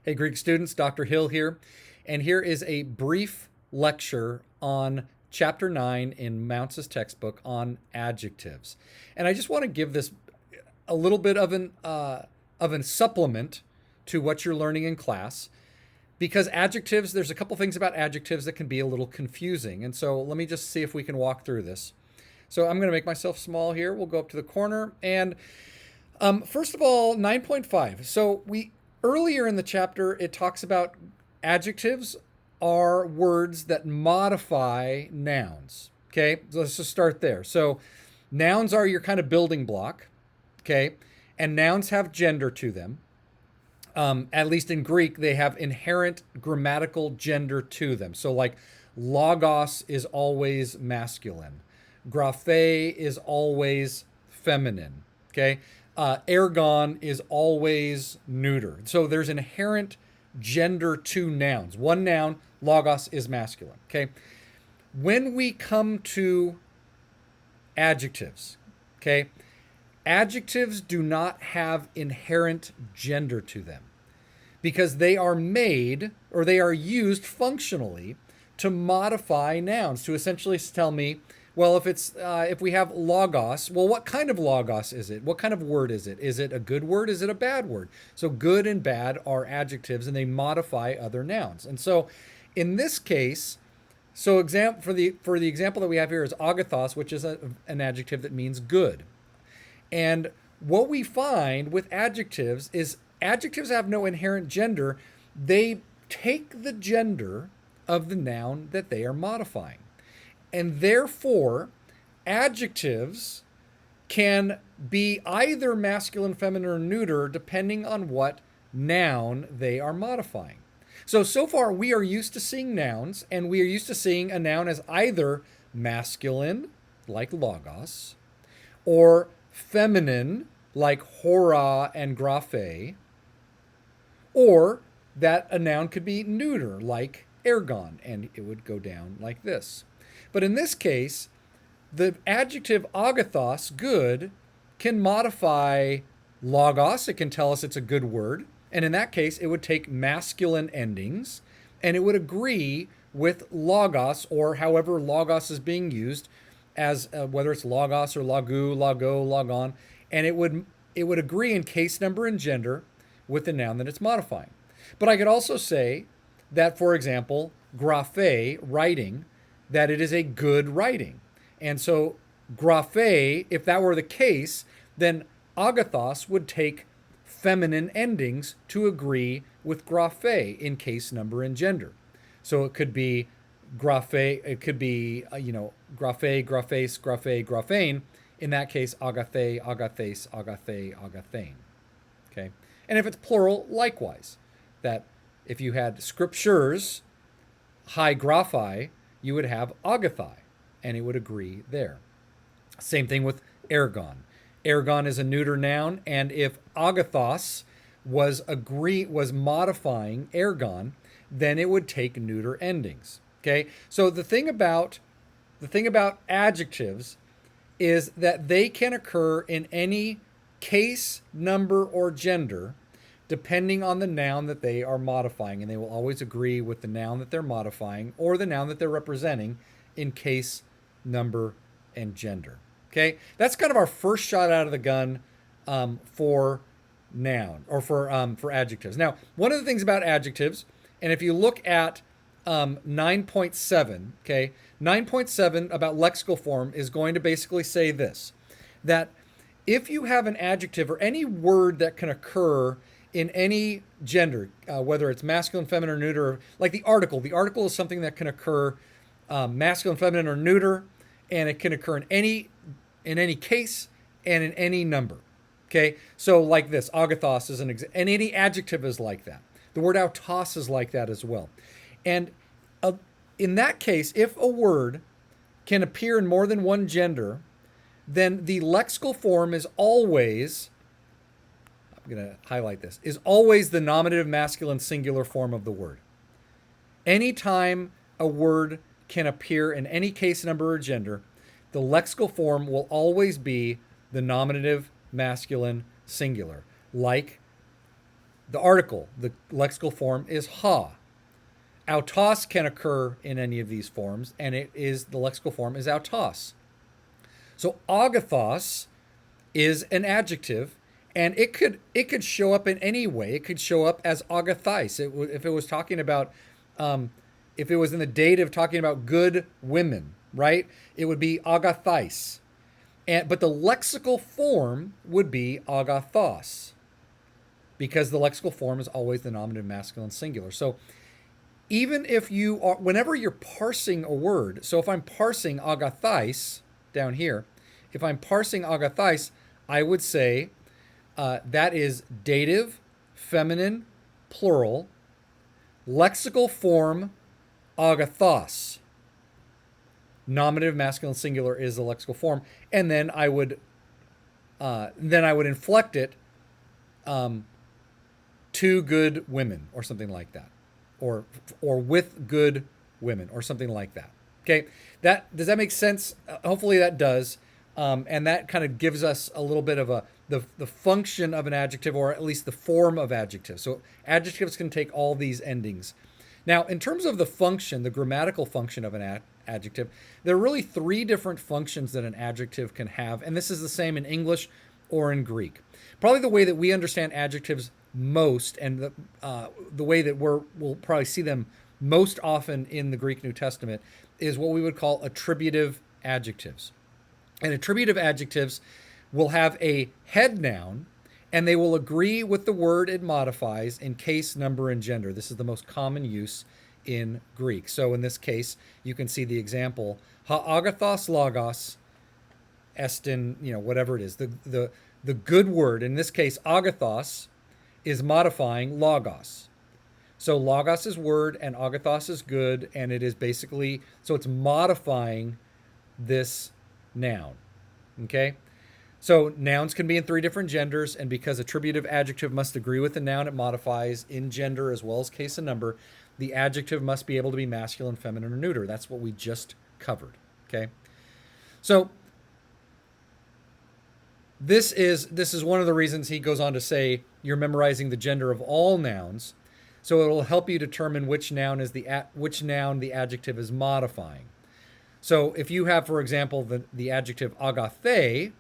Hey, Greek students, Dr. Hill here, and here is a brief lecture on Chapter 9 in Mounce's textbook on adjectives. And I just want to give this a little bit of an supplement to what you're learning in class, because adjectives, there's a couple things about adjectives that can be a little confusing. And so let me just see if we can walk through this. So I'm going to make myself small here. We'll go up to the corner. And first of all, 9.5. So we earlier in the chapter, it talks about adjectives are words that modify nouns. Okay, so let's just start there. So nouns are your kind of building block. Okay, and nouns have gender to them. At least in Greek, they have inherent grammatical gender to them. So, like, logos is always masculine, graphe is always feminine. Okay, ergon is always neuter. So there's inherent gender to nouns. One noun, logos, is masculine. Okay, when we come to adjectives, okay, adjectives do not have inherent gender to them because they are made or they are used functionally to modify nouns, to essentially tell me, well, if we have logos, well, what kind of logos is it? What kind of word is it? Is it a good word? Is it a bad word? So good and bad are adjectives, and they modify other nouns. And so in this case, so for the example that we have here is agathos, which is an adjective that means good. And what we find with adjectives is adjectives have no inherent gender. They take the gender of the noun that they are modifying. And therefore, adjectives can be either masculine, feminine, or neuter depending on what noun they are modifying. So far we are used to seeing nouns, and we are used to seeing a noun as either masculine, like logos, or feminine, like hora and graphe, or that a noun could be neuter, like ergon, and it would go down like this. But in this case, the adjective agathos, good, can modify logos. It can tell us it's a good word. And in that case, it would take masculine endings, and it would agree with logos, or however logos is being used, as whether it's logos or logu, logo, logon, and it would agree in case, number, and gender with the noun that it's modifying. But I could also say that, for example, graphe, writing, that it is a good writing. And so graphe, if that were the case, then agathos would take feminine endings to agree with graphe in case, number, and gender. So it could be graphe, it could be, graphe, graphes, graphe, graphane. In that case, agathe, agathes, agathe, agathane. Okay? And if it's plural, likewise. That if you had scriptures, hi graphi, you would have agathai, and it would agree there. Same thing with ergon. Ergon is a neuter noun, and if agathos was modifying ergon, then it would take neuter endings. Okay? So the thing about adjectives is that they can occur in any case, number, or gender, depending on the noun that they are modifying, and they will always agree with the noun that they're modifying or the noun that they're representing in case, number, and gender. Okay, that's kind of our first shot out of the gun for noun or for adjectives. Now, one of the things about adjectives, and if you look at 9.7, okay, 9.7 about lexical form is going to basically say this, that if you have an adjective or any word that can occur in any gender, whether it's masculine, feminine, or neuter, like the article is something that can occur masculine, feminine, or neuter, and it can occur in any case and in any number. Okay, so like this, agathos is an example, and any adjective is like that. The word autos is like that as well. And in that case, if a word can appear in more than one gender, then the lexical form is always, I'm going to highlight this, is always the nominative masculine singular form of the word. Anytime a word can appear in any case, number, or gender, the lexical form will always be the nominative masculine singular, like The article, the lexical form is ha. Autos can occur in any of these forms, and the lexical form is autos. So agathos is an adjective, and it could show up in any way. It could show up as agathis. If it was talking about, if it was in the dative talking about good women, right? It would be agathis, but the lexical form would be agathos, because the lexical form is always the nominative masculine singular. So even if you are, whenever you're parsing a word, so if I'm parsing agathis down here, if I'm parsing agathis, I would say that is dative, feminine, plural, lexical form agathos. Nominative masculine singular is the lexical form, and then I would inflect it, to good women or something like that, or with good women or something like that. Okay, does that make sense? Hopefully that does, and that kind of gives us a little bit of the function of an adjective, or at least the form of adjective. So adjectives can take all these endings. Now, in terms of the function, the grammatical function of an adjective, there are really three different functions that an adjective can have, and this is the same in English or in Greek. Probably the way that we understand adjectives most, and the way that we'll probably see them most often in the Greek New Testament, is what we would call attributive adjectives. And attributive adjectives will have a head noun, and they will agree with the word it modifies in case, number, and gender. This is the most common use in Greek. So in this case, you can see the example, ha agathos logos estin, whatever it is, the good word. In this case, agathos is modifying logos. So logos is word and agathos is good, and it is basically, so it's modifying this noun. Okay? So nouns can be in three different genders, and because attributive adjective must agree with the noun it modifies in gender as well as case and number, the adjective must be able to be masculine, feminine, or neuter. That's what we just covered. Okay? So this is one of the reasons he goes on to say you're memorizing the gender of all nouns, so it will help you determine which noun the adjective is modifying. So if you have, for example, the adjective agathe,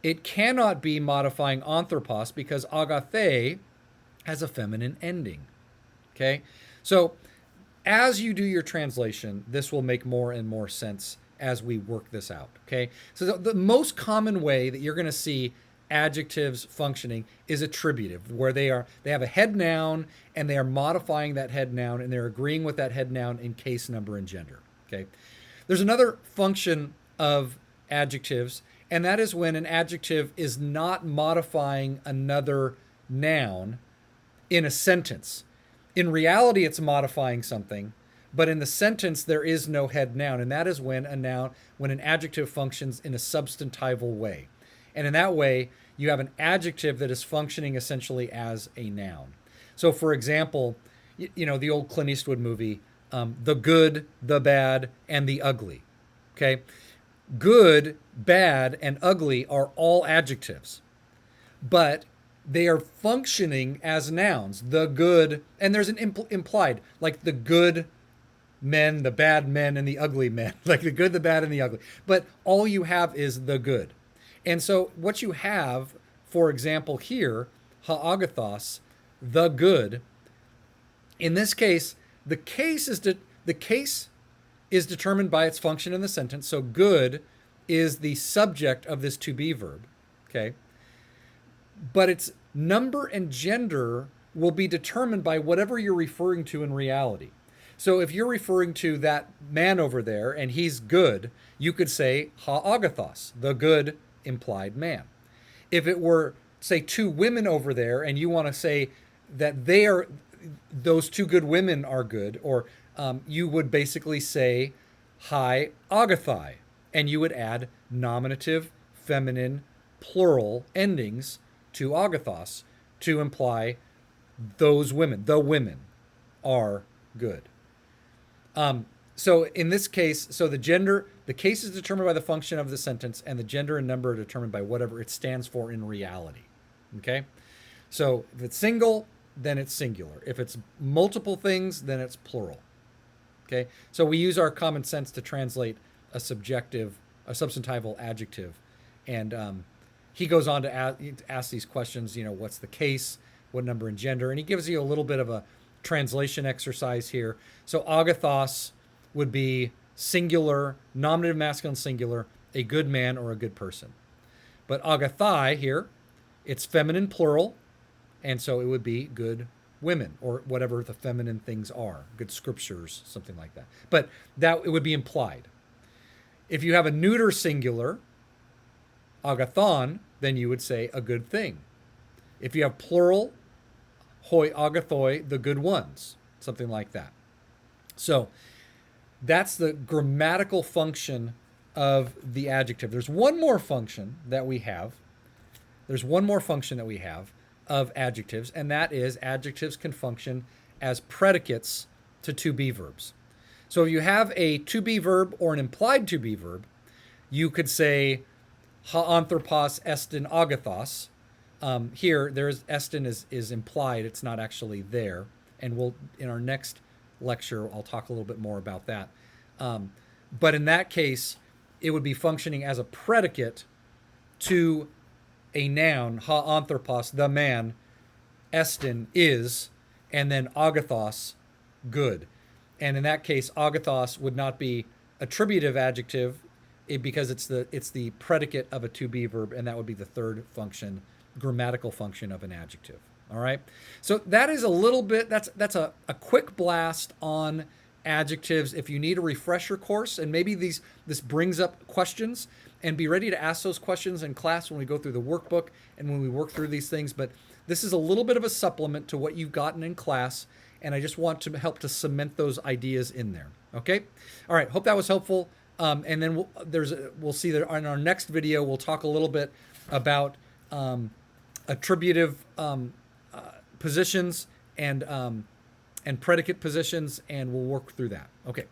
it cannot be modifying anthropos because agathe has a feminine ending. Okay, so as you do your translation, this will make more and more sense as we work this out. Okay, so the most common way that you're going to see adjectives functioning is attributive, where they have a head noun and they are modifying that head noun and they're agreeing with that head noun in case, number, and gender. Okay, there's another function of adjectives, and that is when an adjective is not modifying another noun in a sentence. In reality, it's modifying something, but in the sentence, there is no head noun, and that is when an adjective functions in a substantival way. And in that way, you have an adjective that is functioning essentially as a noun. So, for example, the old Clint Eastwood movie, The Good, the Bad, and the Ugly. Okay? Good, bad, and ugly are all adjectives, but they are functioning as nouns. The good, and there's an implied, like the good men, the bad men, and the ugly men, like the good, the bad, and the ugly. But all you have is the good. And so what you have, for example, here, ha'agathos, the good, in this case, the case is determined by its function in the sentence. So good is the subject of this to be verb. Okay. But its number and gender will be determined by whatever you're referring to in reality. So if you're referring to that man over there and he's good, you could say ha'agathos, the good implied man. If it were, say, two women over there and you want to say that those two good women are good, or you would basically say hi agathai, and you would add nominative, feminine, plural endings to agathos to imply those women, the women are good. So in this case, the case is determined by the function of the sentence, and the gender and number are determined by whatever it stands for in reality. Okay? So if it's single, then it's singular. If it's multiple things, then it's plural. Okay. So we use our common sense to translate a substantival adjective. And he goes on to ask these questions, what's the case, what number and gender, and he gives you a little bit of a translation exercise here. So agathos would be singular, nominative masculine singular, a good man or a good person. But agathai here, it's feminine plural, and so it would be good women or whatever the feminine things are, good scriptures, something like that. But that it would be implied. If you have a neuter singular, agathon, then you would say a good thing. If you have plural, hoi agathoi, the good ones, something like that. So that's the grammatical function of the adjective. There's one more function that we have. Of adjectives, and that is adjectives can function as predicates to to be verbs. So if you have a to be verb or an implied to be verb, you could say ha anthropos estin agathos. Here, there's estin is implied; it's not actually there, and we'll in our next lecture I'll talk a little bit more about that. But in that case, it would be functioning as a predicate to a noun, ha anthropos, the man, estin is, and then agathos, good. And in that case, agathos would not be attributive adjective because it's the predicate of a to be verb, and that would be the third function, grammatical function of an adjective. All right. So that is a little bit. That's a quick blast on adjectives. If you need a refresher course, and maybe this brings up questions, and be ready to ask those questions in class when we go through the workbook and when we work through these things. But this is a little bit of a supplement to what you've gotten in class, and I just want to help to cement those ideas in there. Okay. All right. Hope that was helpful. And then we'll see that in our next video. We'll talk a little bit about attributive positions and predicate positions, and we'll work through that. Okay.